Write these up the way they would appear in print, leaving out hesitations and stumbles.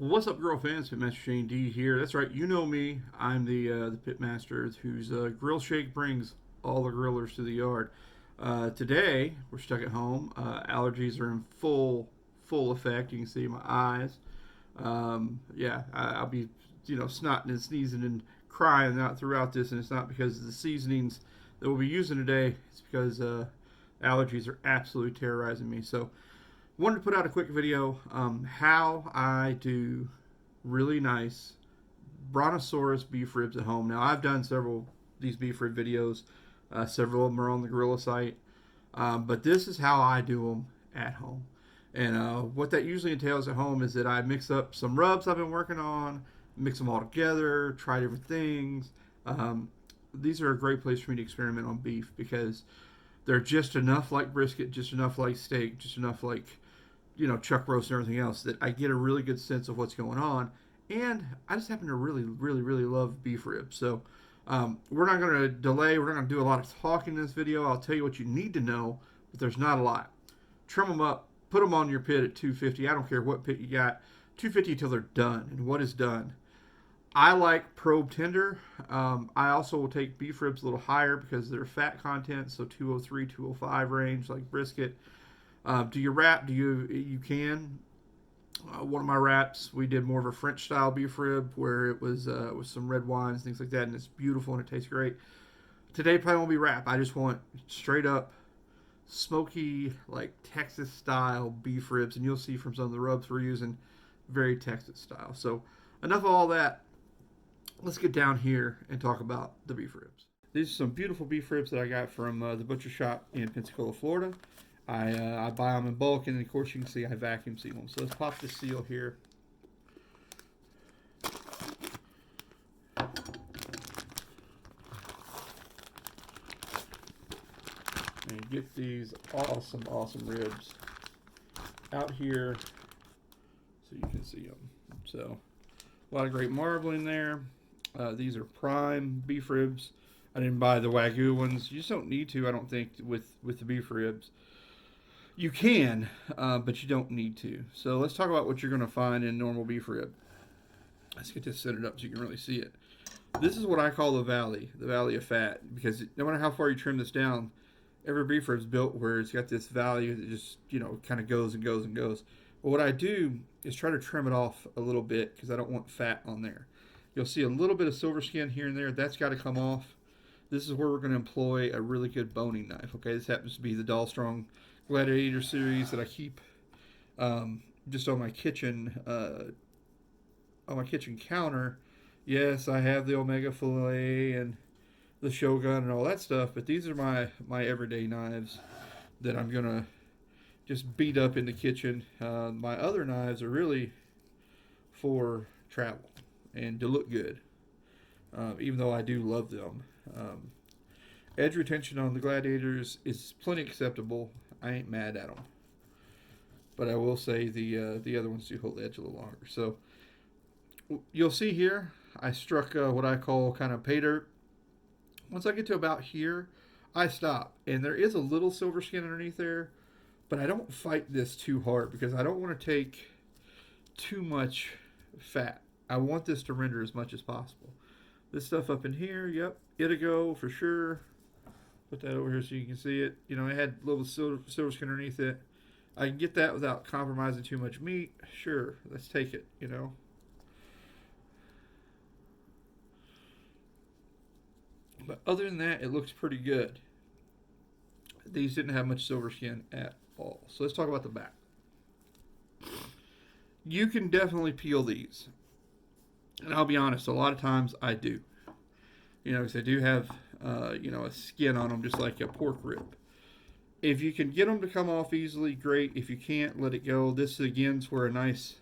Well, what's up, girl fans? Pitmaster Shane D here. That's right, you know me. I'm the pitmaster whose grill shake brings all the grillers to the yard. Today we're stuck at home. Allergies are in full effect. You can see my eyes. Yeah, I'll be snotting and sneezing and crying out throughout this, and it's not because of the seasonings that we'll be using today. It's because allergies are absolutely terrorizing me. So wanted to put out a quick video how I do really nice brontosaurus beef ribs at home. Now I've done several of these beef rib videos. Several of them are on the Gorilla site, but this is how I do them at home. And what that usually entails at home is that I mix up some rubs I've been working on, mix them all together, try different things. These are a great place for me to experiment on beef because they're just enough like brisket, just enough like steak, just enough like chuck roast and everything else that I get a really good sense of what's going on. And I just happen to really love beef ribs. So we're not going to delay. We're not going to do a lot of talking in this video. I'll tell you what you need to know, but there's not a lot. Trim them up, put them on your pit at 250. I don't care what pit you got. 250 until they're done. And what is done? I like probe tender. I also will take beef ribs a little higher because they're fat content, so 203, 205 range, like brisket. Do you wrap? You can. One of my wraps, we did more of a French style beef rib where it was with some red wines, things like that, and it's beautiful and it tastes great. Today probably won't be wrap. I just want straight up smoky, like Texas style beef ribs, and you'll see from some of the rubs we're using, very Texas style. So enough of all that. Let's get down here and talk about the beef ribs. These are some beautiful beef ribs that I got from the butcher shop in Pensacola, Florida. I buy them in bulk, and of course you can see I vacuum seal them. So let's pop the seal here. And get these awesome ribs out here so you can see them. So a lot of great marbling there. These are prime beef ribs. I didn't buy the Wagyu ones. You just don't need to, I don't think, with the beef ribs. You can, but you don't need to. So let's talk about what you're going to find in normal beef rib. Let's get this centered up so you can really see it. This is what I call the valley of fat, because no matter how far you trim this down, every beef rib's built where it's got this valley that just, kind of goes and goes and goes. But what I do is try to trim it off a little bit because I don't want fat on there. You'll see a little bit of silver skin here and there. That's got to come off. This is where we're going to employ a really good boning knife. Okay, this happens to be the Dahlstrong Gladiator series that I keep just on my kitchen counter. Yes, I have the Omega Filet and the Shogun and all that stuff, but these are my everyday knives that I'm gonna just beat up in the kitchen. My other knives are really for travel and to look good, even though I do love them. Edge retention on the Gladiators is plenty acceptable. I ain't mad at them, but I will say the other ones do hold the edge a little longer. So you'll see here I struck what I call kind of pay dirt. Once I get to about here, I stop, and there is a little silver skin underneath there, but I don't fight this too hard because I don't want to take too much fat. I want this to render as much as possible. This stuff up in here, yep, it'll go for sure. Put that over here so you can see it. It had a little silver skin underneath it. I can get that without compromising too much meat. Sure, let's take it, But other than that, it looks pretty good. These didn't have much silver skin at all. So let's talk about the back. You can definitely peel these. And I'll be honest, a lot of times I do. Because they do have, a skin on them just like a pork rib. If you can get them to come off easily, great. If you can't, let it go. This, again, is where a nice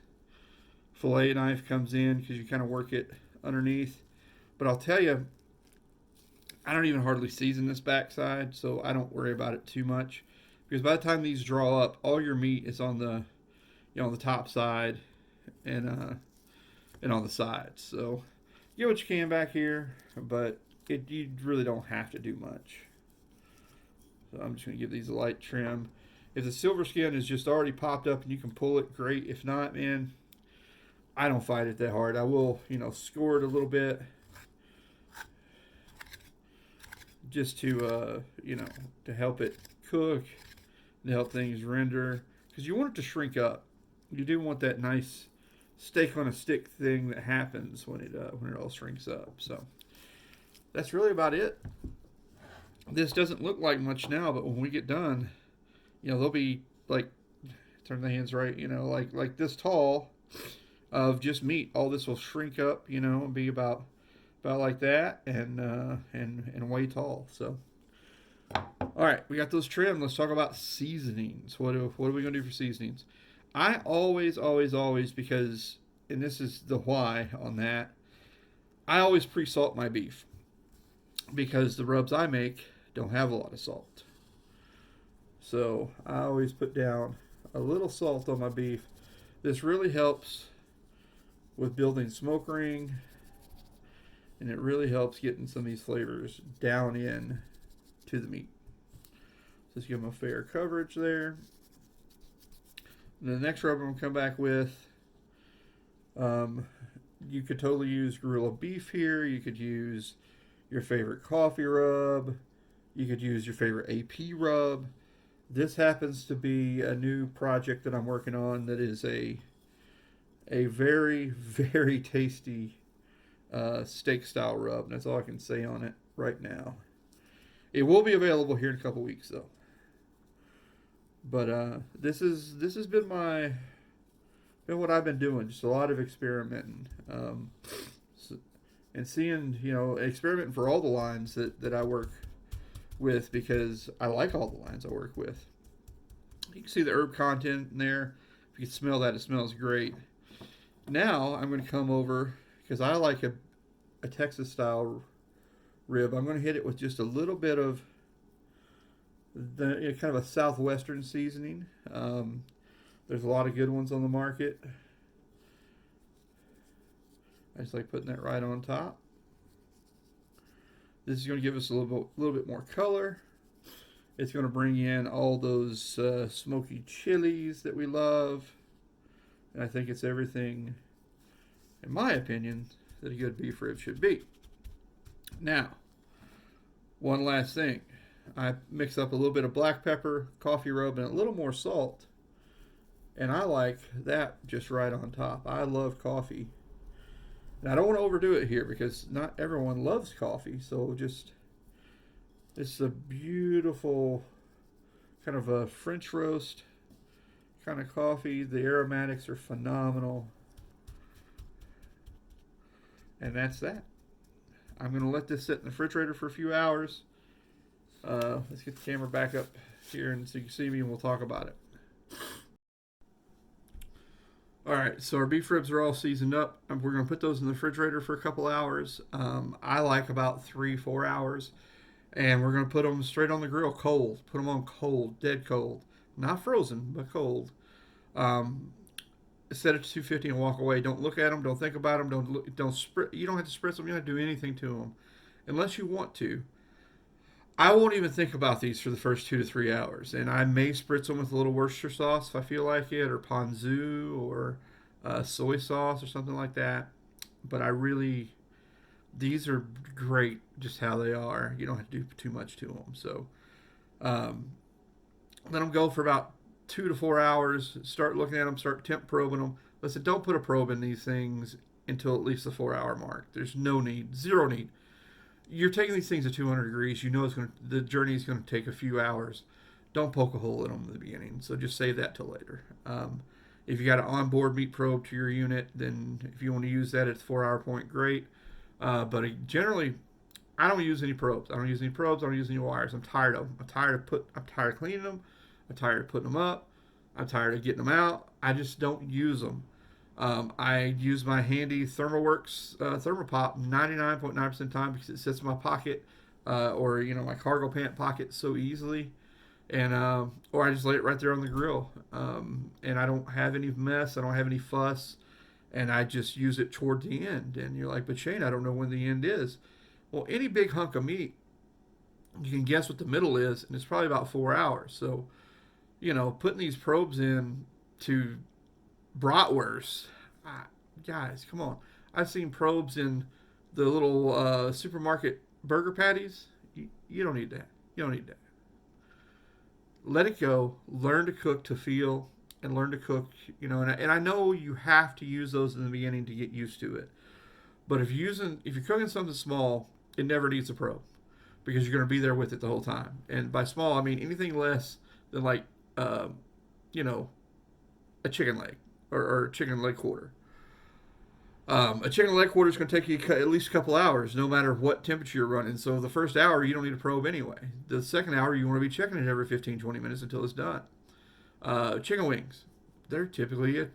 fillet knife comes in because you kind of work it underneath. But I'll tell you, I don't even hardly season this backside, so I don't worry about it too much. Because by the time these draw up, all your meat is on the, on the top side and on the sides. So get what you can back here, but you really don't have to do much. So I'm just going to give these a light trim. If the silver skin is just already popped up and you can pull it, great. If not, man, I don't fight it that hard. I will, score it a little bit just to, to help it cook, to help things render, because you want it to shrink up. You do want that nice steak on a stick thing that happens when it all shrinks up. So that's really about it. This doesn't look like much now, but when we get done, they'll be like, turn the hands right, like this tall of just meat. All this will shrink up, and be about like that, and way tall. So, all right, we got those trimmed. Let's talk about seasonings. What are we gonna do for seasonings? I always, because, and this is the why on that, I always pre-salt my beef because the rubs I make don't have a lot of salt. So I always put down a little salt on my beef. This really helps with building smoke ring, and it really helps getting some of these flavors down in to the meat. Just give them a fair coverage there. And the next rub I'm going to come back with, you could totally use Gorilla Beef here. You could use your favorite coffee rub. You could use your favorite AP rub. This happens to be a new project that I'm working on that is a very, very tasty steak style rub. And that's all I can say on it right now. It will be available here in a couple weeks though. But this has been what I've been doing. Just a lot of experimenting, and seeing, experimenting for all the lines that I work with, because I like all the lines I work with. You can see the herb content in there. If you can smell that, it smells great. Now I'm going to come over, because I like a Texas style rib. I'm going to hit it with just a little bit of the kind of a southwestern seasoning. There's a lot of good ones on the market. I just like putting that right on top. This is going to give us a little bit more color. It's going to bring in all those smoky chilies that we love. And I think it's everything, in my opinion, that a good beef rib should be. Now, one last thing. I mix up a little bit of black pepper, coffee rub, and a little more salt. And I like that just right on top. I love coffee. And I don't want to overdo it here because not everyone loves coffee. So it's a beautiful kind of a French roast kind of coffee. The aromatics are phenomenal. And that's that. I'm going to let this sit in the refrigerator for a few hours. Let's get the camera back up here and so you can see me and we'll talk about it. Alright, so our beef ribs are all seasoned up. We're going to put those in the refrigerator for a couple hours. I like about 3-4 hours. And we're going to put them straight on the grill cold. Put them on cold, dead cold. Not frozen, but cold. Set it to 250 and walk away. Don't look at them. Don't think about them. You don't have to spritz them. You don't have to do anything to them. Unless you want to. I won't even think about these for the first 2 to 3 hours, and I may spritz them with a little Worcestershire sauce if I feel like it, or ponzu, or soy sauce, or something like that. But these are great just how they are. You don't have to do too much to them. So let them go for about 2 to 4 hours. Start looking at them, start temp probing them. Listen, don't put a probe in these things until at least the 4-hour mark. There's no need, zero need. You're taking these things at 200 degrees. You know the journey is going to take a few hours. Don't poke a hole in them in the beginning. So just save that till later. If you got an onboard meat probe to your unit, then if you want to use that at the 4-hour point, great. But generally, I don't use any probes. I don't use any wires. I'm tired of them. I'm tired of cleaning them. I'm tired of putting them up. I'm tired of getting them out. I just don't use them. I use my handy ThermoWorks Thermopop 99.9% of the time because it sits in my pocket or my cargo pant pocket so easily, and or I just lay it right there on the grill, and I don't have any mess, I don't have any fuss, and I just use it toward the end. And you're like, but Shane, I don't know when the end is. Well, any big hunk of meat, you can guess what the middle is, and it's probably about 4 hours. So, putting these probes in to bratwurst, Guys, come on. I've seen probes in the little supermarket burger patties. You don't need that. You don't need that. Let it go. Learn to cook to feel and learn to cook. And I know you have to use those in the beginning to get used to it. But if you're cooking something small, it never needs a probe because you're going to be there with it the whole time. And by small, I mean anything less than like, uh, you know, a chicken leg or a chicken leg quarter. A chicken leg quarter is going to take you at least a couple hours, no matter what temperature you're running. So the first hour, you don't need a probe anyway. The second hour, you want to be checking it every 15, 20 minutes until it's done. Chicken wings, they're typically a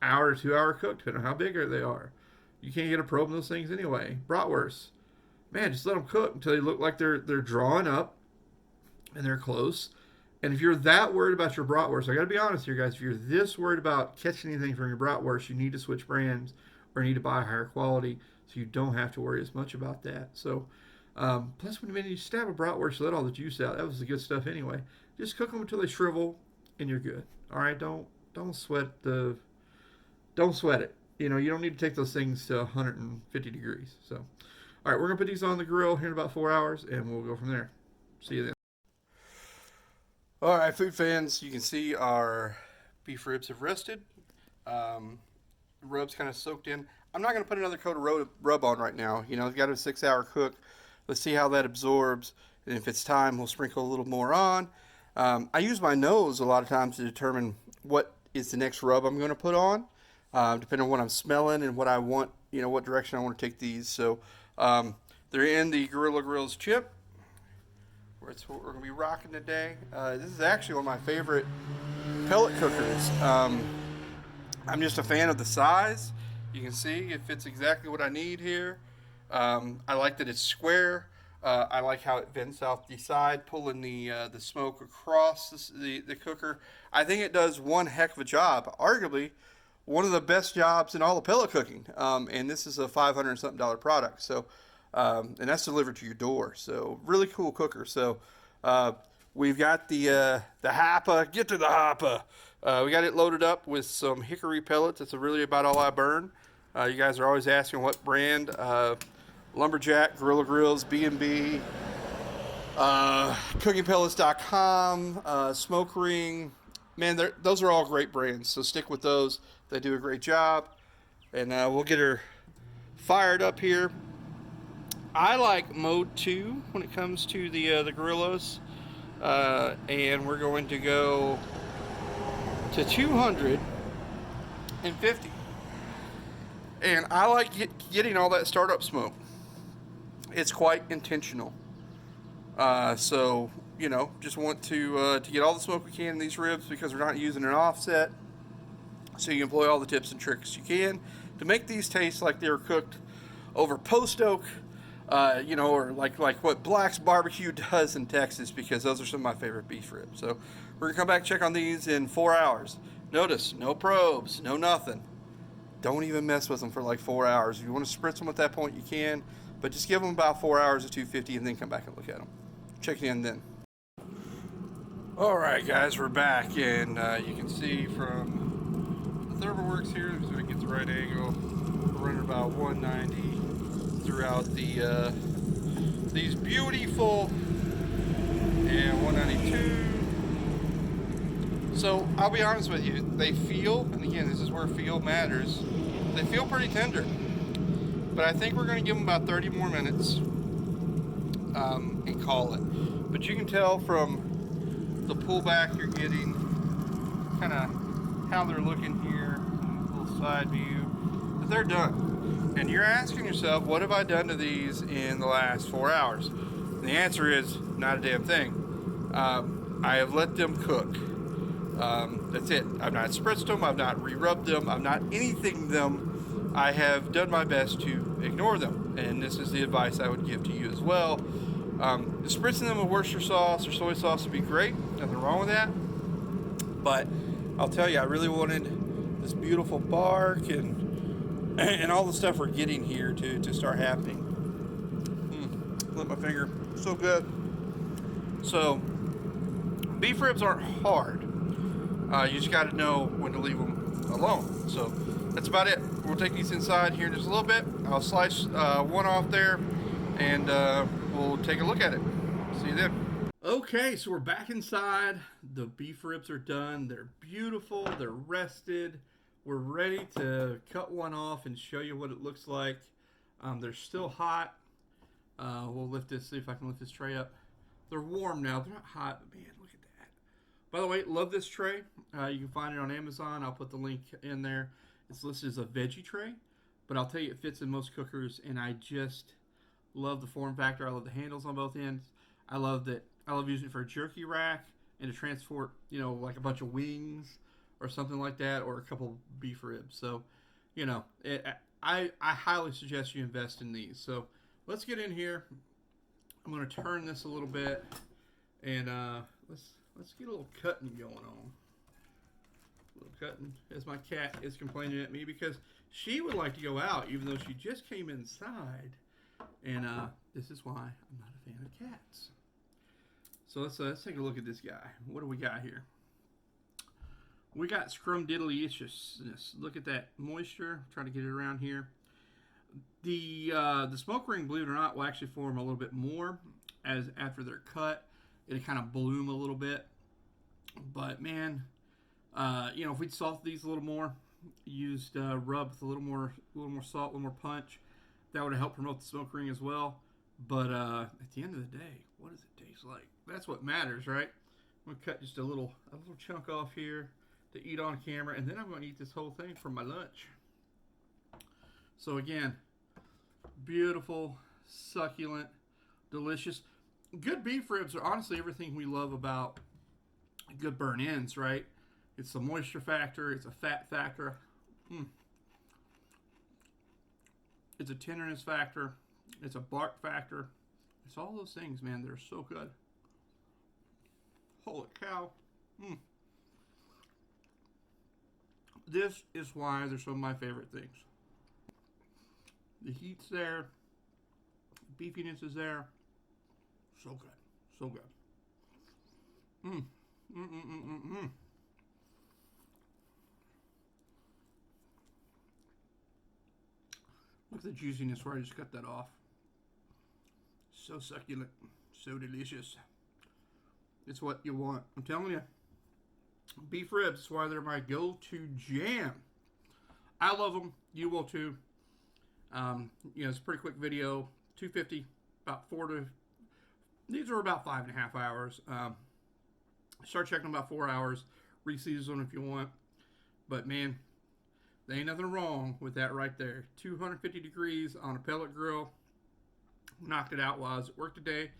hour to 2 hour cook, depending on how big they are. You can't get a probe in those things anyway. Bratwurst, man, just let them cook until they look like they're drawing up and they're close. And if you're that worried about your bratwurst, I got to be honest here, guys. If you're this worried about catching anything from your bratwurst, you need to switch brands or need to buy higher quality so you don't have to worry as much about that. So, plus when you stab a bratwurst, let all the juice out. That was the good stuff anyway. Just cook them until they shrivel, and you're good. All right, don't sweat it. You don't need to take those things to 150 degrees. So, all right, we're gonna put these on the grill here in about 4 hours, and we'll go from there. See you then. All right, food fans, you can see our beef ribs have rested. Rub's kind of soaked in. I'm not going to put another coat of rub on right now. It's got a 6-hour cook. Let's see how that absorbs. And if it's time, we'll sprinkle a little more on. I use my nose a lot of times to determine what is the next rub I'm going to put on, depending on what I'm smelling and what I want, what direction I want to take these. So they're in the Gorilla Grills chip. It's what we're going to be rocking today. This is actually one of my favorite pellet cookers. I'm just a fan of the size. You can see it fits exactly what I need here. I like that it's square. I like how it vents out the side, pulling the smoke across the cooker. I think it does one heck of a job. Arguably, one of the best jobs in all of pellet cooking. And this is a $500-something product. So, and that's delivered to your door. So, really cool cooker. So, we've got the hopper. Get to the hopper. We got it loaded up with some hickory pellets. That's really about all I burn. You guys are always asking what brand. Lumberjack, Gorilla Grills, B&B, cookingpellets.com, Smoke Ring. Man, those are all great brands, so stick with those. They do a great job. And we'll get her fired up here. I like mode 2 when it comes to the Gorillas. And we're going to go to 250. And I like getting all that startup smoke. It's quite intentional. So, just want to get all the smoke we can in these ribs because we're not using an offset. So you employ all the tips and tricks you can to make these taste like they were cooked over post oak, or like what Black's Barbecue does in Texas, because those are some of my favorite beef ribs. So we're going to come back and check on these in 4 hours. Notice, no probes, no nothing. Don't even mess with them for like 4 hours. If you want to spritz them at that point, you can. But just give them about 4 hours at 250 and then come back and look at them. Check in then. All right, guys, we're back. And you can see from the thermal works here, so we get the right angle. We're running about 190 throughout these beautiful, and 192. So I'll be honest with you, they feel, and again, this is where feel matters, they feel pretty tender. But I think we're going to give them about 30 more minutes and call it. But you can tell from the pullback you're getting, kind of how they're looking here, little side view, that they're done. And you're asking yourself, what have I done to these in the last 4 hours? And the answer is not a damn thing. I have let them cook. That's it. I've not spritzed them. I've not re-rubbed them. I've not anything them. I have done my best to ignore them, and this is the advice I would give to you as well. Spritzing them with Worcestershire sauce or soy sauce would be great. Nothing wrong with that. But I'll tell you, I really wanted this beautiful bark and all the stuff we're getting here to start happening. Lick my finger. So good. So, beef ribs aren't hard. You just got to know when to leave them alone. So, that's about it. We'll take these inside here in just a little bit. I'll slice one off there, and we'll take a look at it. See you then. Okay, so we're back inside. The beef ribs are done. They're beautiful. They're rested. We're ready to cut one off and show you what it looks like. They're still hot. We'll lift this, see if I can lift this tray up. They're warm now. They're not hot, but man, look at that. By the way, love this tray. You can find it on Amazon. I'll put the link in there. It's listed as a veggie tray, but I'll tell you, it fits in most cookers, and I just love the form factor. I love the handles on both ends. I love using it for a jerky rack and to transport, you know, like a bunch of wings or something like that, or a couple beef ribs. So, you know, I highly suggest you invest in these. So let's get in here. I'm going to turn this a little bit, and let's get a little cutting going on. A little cutting, as my cat is complaining at me because she would like to go out, even though she just came inside. And this is why I'm not a fan of cats. So let's take a look at this guy. What do we got here? We got scrumdiddlyiciousness. Look at that moisture. Trying to get it around here. The smoke ring, believe it or not, will actually form a little bit more as after they're cut. It'll kind of bloom a little bit. But man, you know, if we'd salt these a little more, used rub with a little more salt, a little more punch, that would have helped promote the smoke ring as well. But at the end of the day, what does it taste like? That's what matters, right? I'm gonna cut just a little chunk off here to eat on camera, and then I'm gonna eat this whole thing for my lunch. So again, beautiful, succulent, delicious. Good beef ribs are honestly everything we love about good burn-ins, right? It's the moisture factor, it's a fat factor, it's a tenderness factor, it's a bark factor. It's all those things, man. They're so good. Holy cow. This is why they're some of my favorite things. The heat's there. The beefiness is there. So good. So good. Look at the juiciness where I just cut that off. So succulent. So delicious. It's what you want. I'm telling you. Beef ribs is why they're my go-to jam. I love them. You will too. You know, it's a pretty quick video. $2.50, about these are about 5.5 hours. Start checking about 4 hours. Reseason them if you want. But man, there ain't nothing wrong with that right there. 250 degrees on a pellet grill. Knocked it out while I was at work today.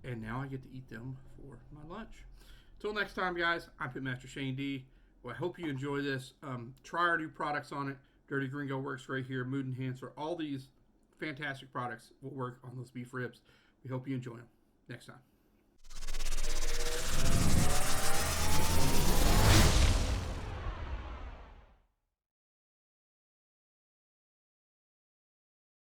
And now I get to eat them for my lunch. Until next time, guys, I'm Pitmaster Shane D. Well, I hope you enjoy this. Try our new products on it. Dirty Gringo works right here. Mood Enhancer. All these fantastic products will work on those beef ribs. We hope you enjoy them. Next time.